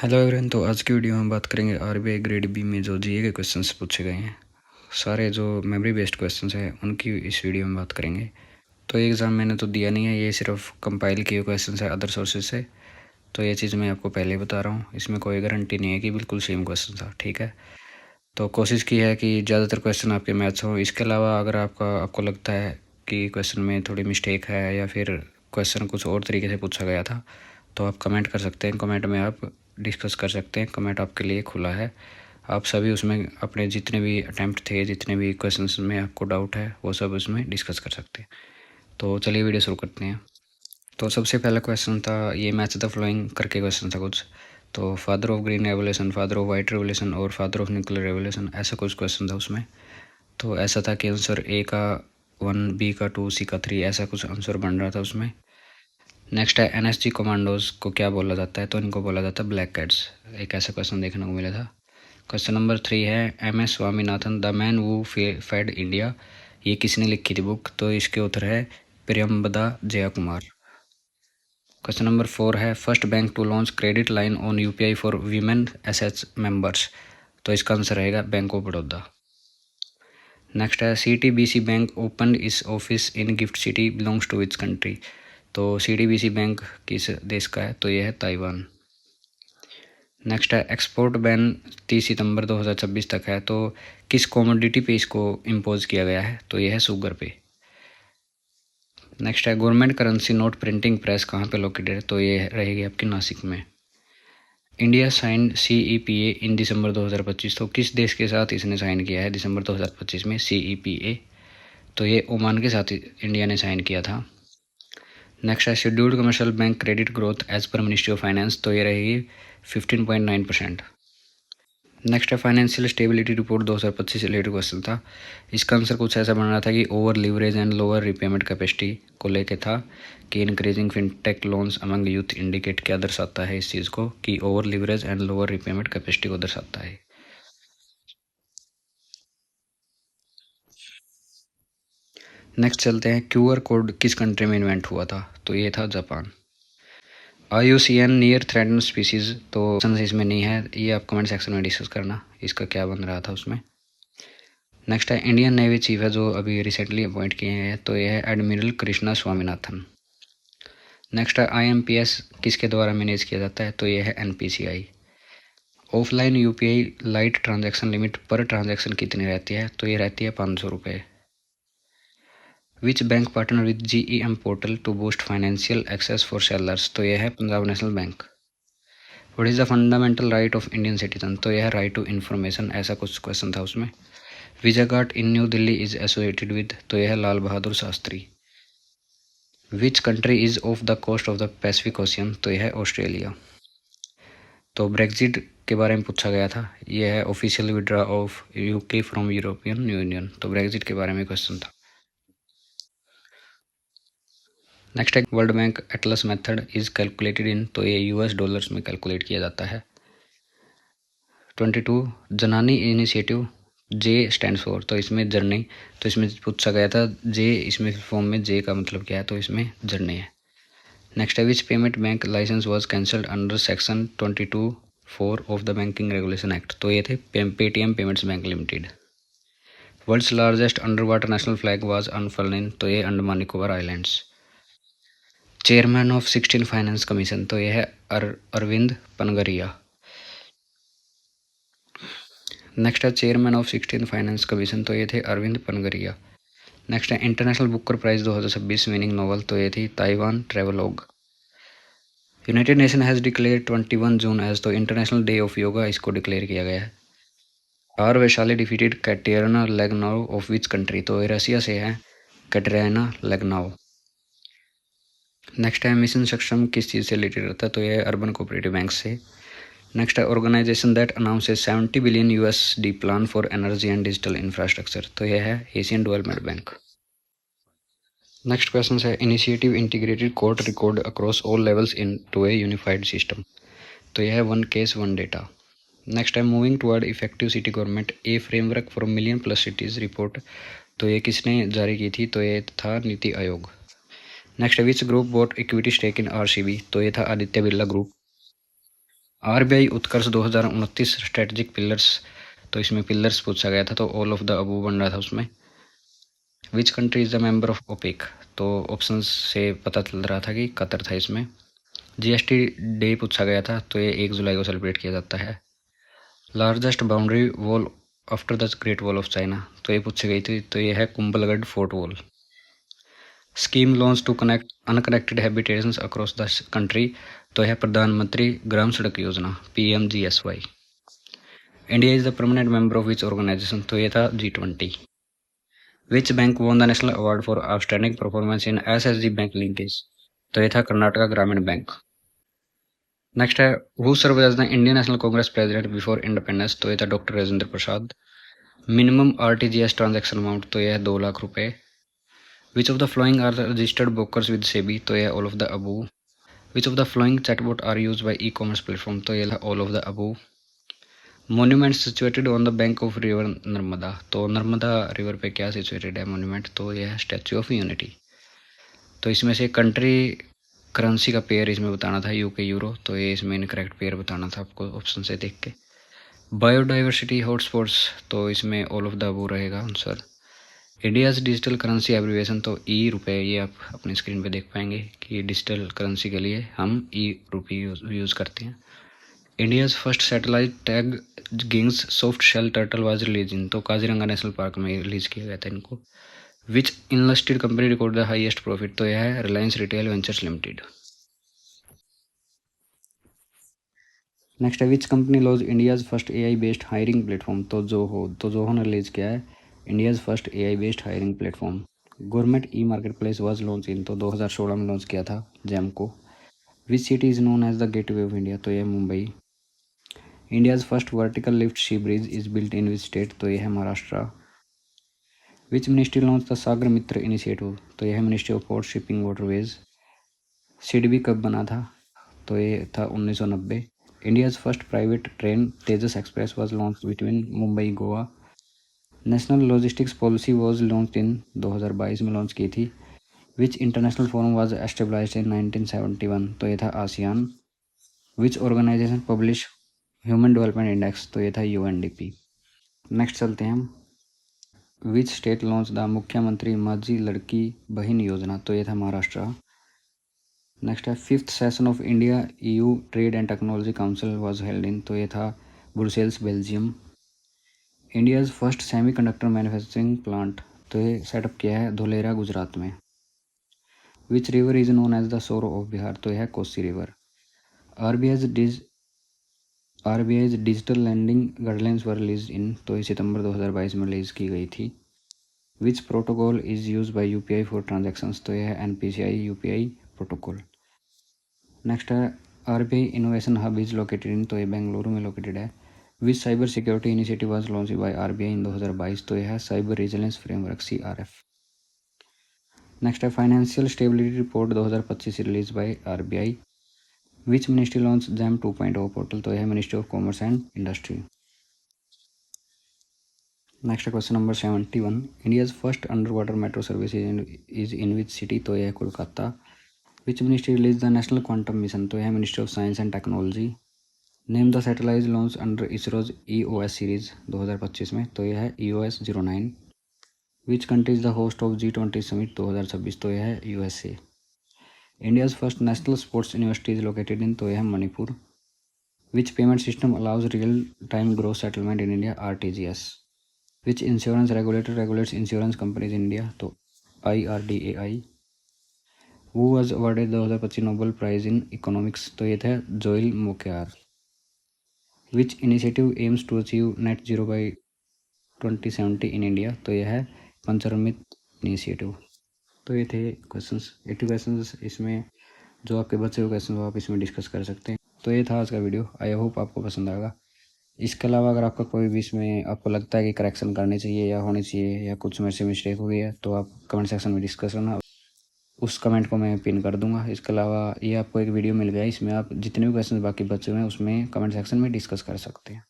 Hello everyone. तो आज की वीडियो में हम बात करेंगे आरबीआई ग्रेड बी में जो जीए के क्वेश्चंस पूछे गए हैं। सारे जो मेमोरी बेस्ड क्वेश्चंस हैं उनकी इस वीडियो में बात करेंगे। तो ये एग्ज़ाम मैंने तो दिया नहीं है, ये सिर्फ कंपाइल किए क्वेश्चंस है अदर सोर्सेज से। तो ये चीज़ मैं आपको पहले बता रहा हूँ, इसमें कोई गारंटी नहीं है कि बिल्कुल सेम क्वेश्चन था, ठीक है। तो कोशिश की है कि ज़्यादातर क्वेश्चन आपके मैथ्स हों। इसके अलावा अगर आपको लगता है कि क्वेश्चन में थोड़ी मिस्टेक है या फिर क्वेश्चन कुछ और तरीके से पूछा गया था, तो आप कमेंट कर सकते हैं। कमेंट में आप डिस्कस कर सकते हैं, कमेंट आपके लिए खुला है। आप सभी उसमें अपने जितने भी अटैम्प्ट थे, जितने भी क्वेश्चंस में आपको डाउट है, वो सब उसमें डिस्कस कर सकते हैं। तो चलिए वीडियो शुरू करते हैं। तो सबसे पहला क्वेश्चन था, ये मैच द फॉलोइंग करके क्वेश्चन था कुछ। तो father of green revolution, father of white revolution और फादर ऑफ न्यूक्लियर रेवोल्यूशन, ऐसा कुछ क्वेश्चन था उसमें। तो ऐसा था कि आंसर ए का 1, बी का 2, सी का 3, ऐसा कुछ आंसर बन रहा था उसमें। नेक्स्ट है एनएसजी कमांडोज को क्या बोला जाता है, तो इनको बोला जाता है ब्लैक कैट्स। एक ऐसा क्वेश्चन देखने को मिला था। क्वेश्चन नंबर 3 है M S. Swaminathan the man who fed India, ये किसने लिखी थी बुक, तो इसके उत्तर है प्रियम्बदा जया कुमार। क्वेश्चन नंबर 4 है first bank to launch credit line on UPI for women SH members, तो इसका आंसर रहेगा बैंक ऑफ बड़ौदा। नेक्स्ट है CTBC bank open is office in GIFT city belongs to which country, तो सीटीबीसी बैंक किस देश का है, तो यह है ताइवान। नेक्स्ट है एक्सपोर्ट बैन 30 सितंबर 2026 तक है, तो किस कॉमोडिटी पे इसको इम्पोज किया गया है, तो यह है शुगर पे। नेक्स्ट है government currency note printing press कहाँ पे लोकेटेड है, तो ये रहेगी आपकी नासिक में। इंडिया साइन CEPA इन दिसंबर 2025, तो किस देश के साथ इसने साइन किया है दिसंबर 2025 में CEPA, तो ये ओमान के साथ इंडिया ने साइन किया था। नेक्स्ट है scheduled commercial bank credit growth as per ministry of finance, तो ये रहेगी 15.9%। नेक्स्ट है फाइनेंशियल स्टेबिलिटी रिपोर्ट 2025 से रिलेटेड क्वेश्चन था। इसका आंसर कुछ ऐसा बन रहा था कि over leverage and lower repayment capacity को लेके था कि increasing fintech loans among youth indicate क्या दर्शाता है इस चीज़ को, कि over leverage and lower repayment capacity को दर्शाता है। नेक्स्ट चलते हैं QR कोड किस कंट्री में इन्वेंट हुआ था, तो ये था Japan. IUCN near threaten species, तो ऑप्शन इसमें नहीं है, ये आप कमेंट सेक्शन में डिस्कस करना इसका क्या बन रहा था उसमें। नेक्स्ट है इंडियन नेवी चीफ है जो अभी रिसेंटली अपॉइंट किए हैं, तो यह है एडमिरल कृष्णा स्वामीनाथन। नेक्स्ट है IMPS किसके द्वारा मैनेज किया जाता है, तो यह है NPCI। Offline UPI lite transaction limit per transaction कितनी रहती है, तो ये रहती है 500 रुपये। Which bank partner with GEM portal to boost financial access for sellers, तो यह है Punjab national bank. What is the fundamental right of Indian citizen, तो यह है राइट टू इन्फॉर्मेशन, ऐसा कुछ क्वेश्चन था उसमें। Vijay Ghat in New Delhi is associated with, तो यह है Lal Bahadur Shastri. Which country is off the coast of the Pacific Ocean, तो यह है ऑस्ट्रेलिया। तो ब्रेक्जिट के बारे में पूछा गया था, यह है official withdraw of UK from European union, तो ब्रेक्जिट के बारे में क्वेश्चन था। नेक्स्ट है world bank Atlas method is calculated in, तो ये US डॉलर्स में कैलकुलेट किया जाता है। 22 जनानी इनिशिएटिव J स्टैंड फॉर, तो इसमें जर्नी, तो इसमें पूछा गया था J, इसमें फॉर्म में J का मतलब क्या है, तो इसमें जर्नी है। नेक्स्ट है which payment bank licence was cancelled under section 22(4) of the banking regulation act, तो ये थे Paytm payments bank limited. World's largest under water national flag was unfurling, तो ये Andaman Nicobar islands. Chairman of 16 finance commission, तो यह है Arvind Panagariya. Next है chairman of 16 finance commission, तो ये थे अरविंद पनगरिया। नेक्स्ट है international Booker prize 2026 meaning novel, तो ये थी Taiwan travelogue. United Nation has declare 21 June as तो इंटरनेशनल डे ऑफ योगा, इसको डिक्लेयर किया गया है। R Vaishali defeated Kateryna Lagno of which country, तो ये रसिया से है कैटेरिना लेग्नाओ। नेक्स्ट है मिशन सक्षम किस चीज़ से रिलेटेड रहता है, तो ये अर्बन कोऑपरेटिव बैंक से। नेक्स्ट है organisation that announces 70 billion USD plan for energy and digital infrastructure, तो यह है Asian Development Bank. Next question है initiative integrated court record across all levels into a unified system, तो यह है one case one data. Next है moving toward effective city government a framework for million plus cities report, तो ये किसने जारी की थी, तो ये था नीति आयोग। नेक्स्ट है which group bought equity stake in RCB, तो ये था Aditya Birla group. RBI Utkarsh 2029 strategic pillars, तो इसमें पिलर्स पूछा गया था, तो ऑल ऑफ द अबव बन रहा था उसमें। Which country is the member of OPEC, तो ऑप्शन से पता चल रहा था कि कतर था इसमें। जीएसटी डे पूछा गया था, तो ये 1 जुलाई को सेलिब्रेट किया जाता है। Largest boundary wall after the great wall of China, तो ये पूछी गई थी, तो ये है Kumbhalgarh fort wall. Scheme launch to connect unconnected habitations across the country, तो यह प्रधानमंत्री ग्राम सड़क योजना PMGSY। India is the permanent member of which organisation, तो ये था G20। Which bank won the national award for outstanding performance in SSG bank linkage, तो ये था कर्नाटका ग्रामीण बैंक। नेक्स्ट है who serve as the Indian National Congress president before independence, तो ये था doctor Rajendra Prasad. Minimum RTGS transaction amount, तो यह है 2 लाख रुपए। Which of the following are registered brokers with SEBI, तो यह all of the above. Which of the following chatbot are use by e-commerce platform, तो यह all of the above. Monument situated on the bank of river Narmada, तो Narmada river पे क्या situated है monument, तो यह है स्टैच्यू ऑफ यूनिटी। तो इसमें से कंट्री करेंसी का पेयर इसमें बताना था UK यूरो, तो ये इसमें इनकरेक्ट पेयर बताना था आपको ऑप्शन से देख के। बायोडाइवर्सिटी हॉटस्पॉट्स, तो इसमें ऑल ऑफ द अबव रहेगा answer. India's digital currency abbreviation, तो ₹, ये आप अपनी स्क्रीन पे देख पाएंगे कि डिजिटल करेंसी के लिए हम ₹, यूज़ करते हैं। India's first satellite tagging soft shell turtle was release in, तो काजीरंगा नेशनल पार्क में रिलीज किया गया था इनको। Which enlisted company record the highest profit, तो यह है Reliance retail ventures limited. Next है which company launch India's first AI based hiring platform, तो जोहो ने रिलीज किया है India's first AI based hiring platform. Government market place was launch in, तो 2016 में लॉन्च किया था जैम को। Which city is known as the gateway of India, तो यह Mumbai. India's first vertical lift sea bridge is built in which state, तो यह है Maharashtra. Which ministry launch the Sagar Mitra initiative, तो यह है ministry of port shipping waterways. SIDBI कब बना था, तो ये था 1990। India's first private train Tejas express was launch between Mumbai Goa. National logistics policy was launch in 2022 में लॉन्च की थी। Which international forum was established in 1971, तो ये था ASEAN. Which organisation publish human development index, तो ये था UNDP। नेक्स्ट चलते हैं हम। विच स्टेट लॉन्च द मुख्यमंत्री माझी लड़की बहन योजना, तो ये था महाराष्ट्र। नेक्स्ट है fifth session of India EU trade and technology council was held in, तो ये था Brussels Belgium. India's first semiconductor manufacturing plant, तो ये सेटअप किया है धोलेरा गुजरात में। Which river is known as the sorrow of Bihar, तो यह है Kosi river. RBI's digital lending guidelines were release in, तो ये सितंबर 2022 में रिलीज की गई थी। Which protocol is use by UPI for transactions, तो यह है NPCI UPI प्रोटोकॉल। नेक्स्ट है RBI innovation hub is located in, तो ये बेंगलुरु में लोकेटेड है। Which cyber security initiative was launch by RBI in 2022, तो यह है cyber resilience framework CRF। Next है financial stability report 2025 release by RBI। Which ministry launch GeM 2.0 portal, तो यह है ministry of commerce and industry. Next question number 71। India's first under water metro service is in which city, तो यह है Kolkata. Which ministry release the national quantum mission, तो यह है ministry of science and technology. Name the satellite launch under ISRO's EOS series 2025 में, तो यह है EOS-09। Which country is the host of G20 summit 2026, तो यह है USA। India's first national sports university is located in, तो यह है Manipur. Which payment system allows real time gross settlement in India, RTGS। Which insurance regulator regulates insurance companies in India, तो IRDAI। Who was awarded 2025 Nobel prize in economics, तो ये थे Joel Mokyr. Which initiative aims to achieve net zero by 2070 in India, तो यह है पंचरमित initiative. तो ये थे क्वेश्चंस 80 क्वेश्चंस, इसमें जो आपके बचे हुए क्वेश्चन वो आप इसमें डिस्कस कर सकते हैं। तो ये था आज का वीडियो, आई होप आपको पसंद आएगा। इसके अलावा अगर आपका कोई भी इसमें आपको लगता है कि करेक्शन करनी चाहिए या होनी चाहिए या कुछ मेरे से मिस्टेक हो गई है, तो आप कमेंट सेक्शन में डिस्कस करना, उस कमेंट को मैं पिन कर दूंगा। इसके अलावा ये आपको एक वीडियो मिल गया है, इसमें आप जितने भी क्वेश्चन बाकी बचे हुए हैं उसमें कमेंट सेक्शन में डिस्कस कर सकते हैं।